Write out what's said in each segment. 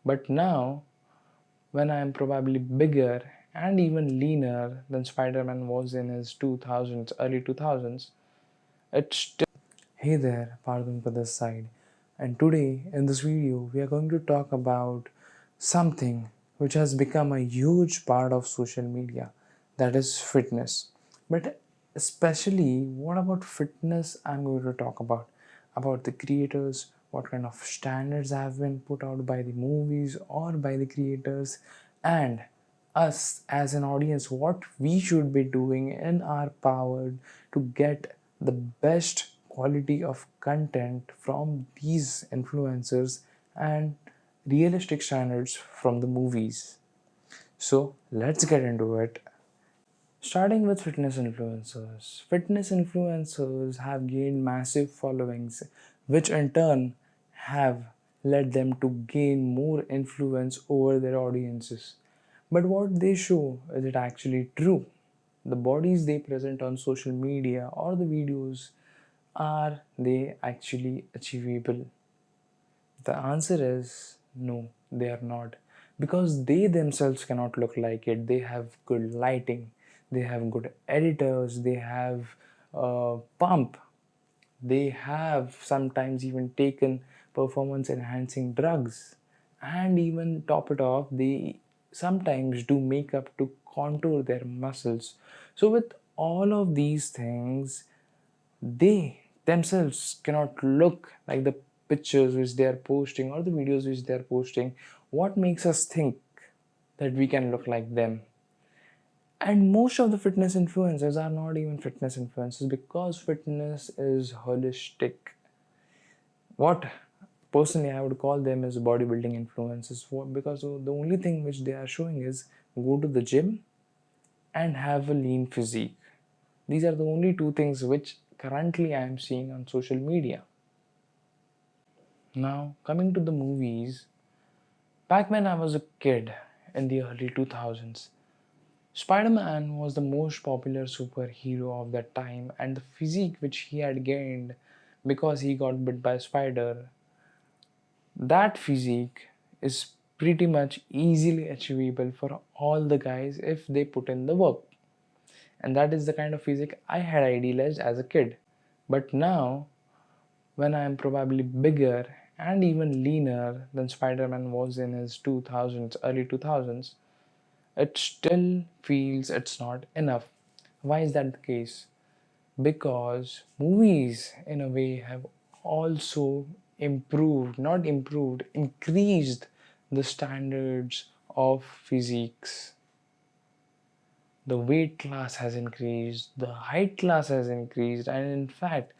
But now, when I am probably bigger and even leaner than Spider-Man was in his 2000s, early 2000s, it's still. Hey there, Pardon for this side. And today in this video, we are going to talk about something which has become a huge part of social media, that is fitness. But especially, what about fitness? I'm going to talk about the creators, what kind of standards have been put out by the movies or by the creators, and us as an audience, what we should be doing in our power to get the best quality of content from these influencers and realistic standards from the movies. So let's get into it. Starting with fitness influencers. Fitness influencers have gained massive followings, which in turn have led them to gain more influence over their audiences. But what they show, is it actually true? The bodies they present on social media or the videos, are they actually achievable? The answer is no, they are not. Because they themselves cannot look like it. They have good lighting, they have good editors, they have pump, they have sometimes even taken performance enhancing drugs, and even top it off, they sometimes do makeup to contour their muscles. So, with all of these things, they themselves cannot look like the pictures which they are posting or the videos which they are posting. What makes us think that we can look like them? And most of the fitness influencers are not even fitness influencers, because fitness is holistic. What personally I would call them is bodybuilding influencers, because the only thing which they are showing is go to the gym and have a lean physique. These are the only two things which currently I am seeing on social media. Now, coming to the movies, back when I was a kid in the early 2000s, Spider Man was the most popular superhero of that time, and the physique which he had gained because he got bit by a spider, that physique is pretty much easily achievable for all the guys if they put in the work. And that is the kind of physique I had idealized as a kid. But now, when I am probably bigger and even leaner than Spider-Man was in his 2000s, early 2000s, it still feels it's not enough. Why is that the case? Because movies, in a way, have also not improved, increased the standards of physiques. The weight class has increased, the height class has increased, and in fact,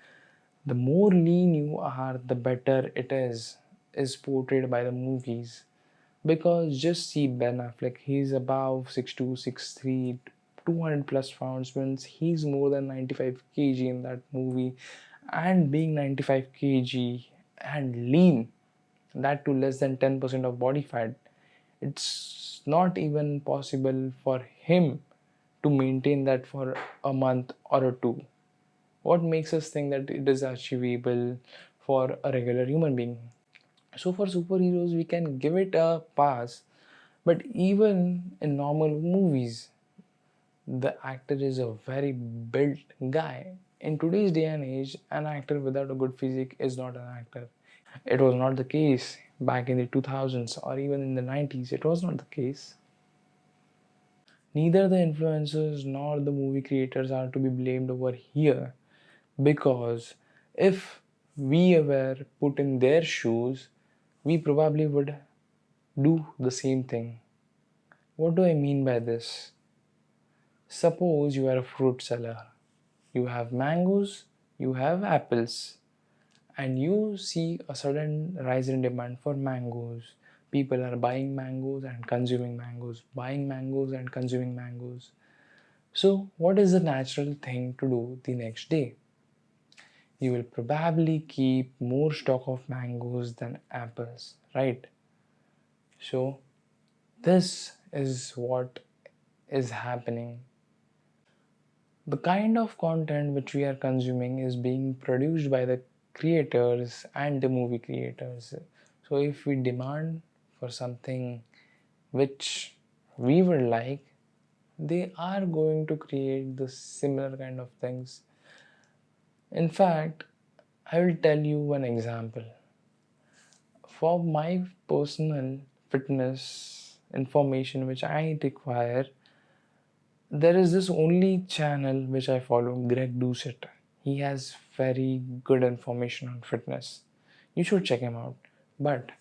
the more lean you are, the better it is portrayed by the movies. Because just see Ben Affleck, he's above 6'2", 6'3", 200 plus pounds, means he's more than 95 kg in that movie. And being 95 kg and lean, that to less than 10% of body fat, it's not even possible for him to maintain that for a month or a two. What makes us think that it is achievable for a regular human being? So for superheroes, we can give it a pass, but even in normal movies, the actor is a very built guy. In today's day and age, an actor without a good physique is not an actor. It was not the case back in the 2000s or even in the 90s. It was not the case. Neither the influencers nor the movie creators are to be blamed over here, because if we were put in their shoes, we probably would do the same thing. What do I mean by this? Suppose you are a fruit seller. You have mangoes, you have apples, and you see a sudden rise in demand for mangoes. People are buying mangoes and consuming mangoes, buying mangoes and consuming mangoes. So, what is the natural thing to do the next day? You will probably keep more stock of mangoes than apples, right? So, this is what is happening. The kind of content which we are consuming is being produced by the creators and the movie creators. So, if we demand for something which we would like, they are going to create the similar kind of things. In fact, I will tell you one example. For my personal fitness information which I require, there is this only channel which I follow, Greg Doucette. He has very good information on fitness. You should check him out. But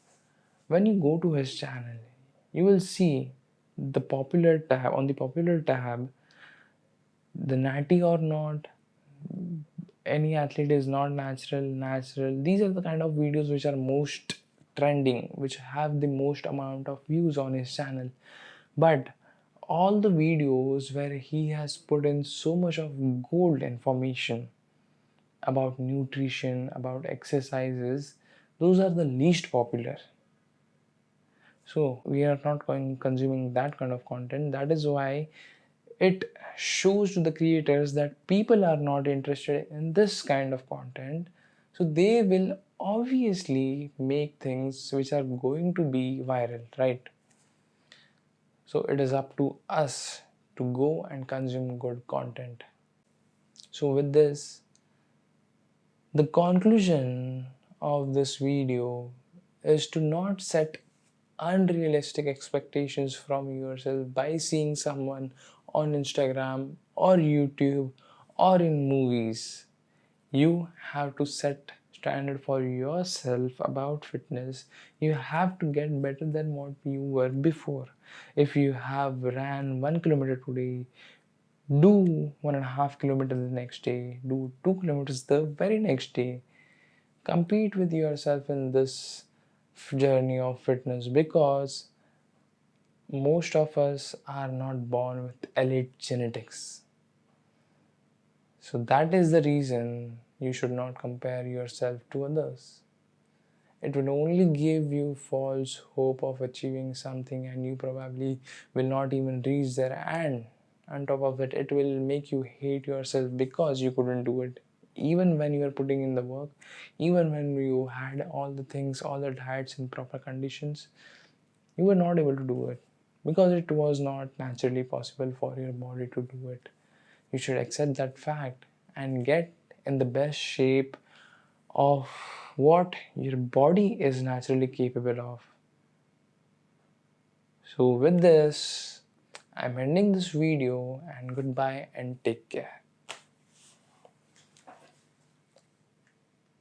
when you go to his channel, you will see the popular tab, the natty or not, any athlete is not natural. These are the kind of videos which are most trending, which have the most amount of views on his channel. But all the videos where he has put in so much of gold information about nutrition, about exercises, those are the least popular. So we are not consuming that kind of content. That is why it shows to the creators that people are not interested in this kind of content. So they will obviously make things which are going to be viral, right? So it is up to us to go and consume good content. So with this, the conclusion of this video is to not set unrealistic expectations from yourself by seeing someone on Instagram or YouTube or in movies. You have to set standard for yourself about fitness. You have to get better than what you were before. If you have ran 1 kilometer today, do 1.5 kilometers the next day, do 2 kilometers the very next day. Compete with yourself in this journey of fitness, because most of us are not born with elite genetics. So that is the reason you should not compare yourself to others. It will only give you false hope of achieving something, and you probably will not even reach there. And on top of it will make you hate yourself because you couldn't do it. Even when you are putting in the work, even when you had all the things, all the diets in proper conditions, you were not able to do it because it was not naturally possible for your body to do it. You should accept that fact and get in the best shape of what your body is naturally capable of. So with this, I'm ending this video, and goodbye and take care.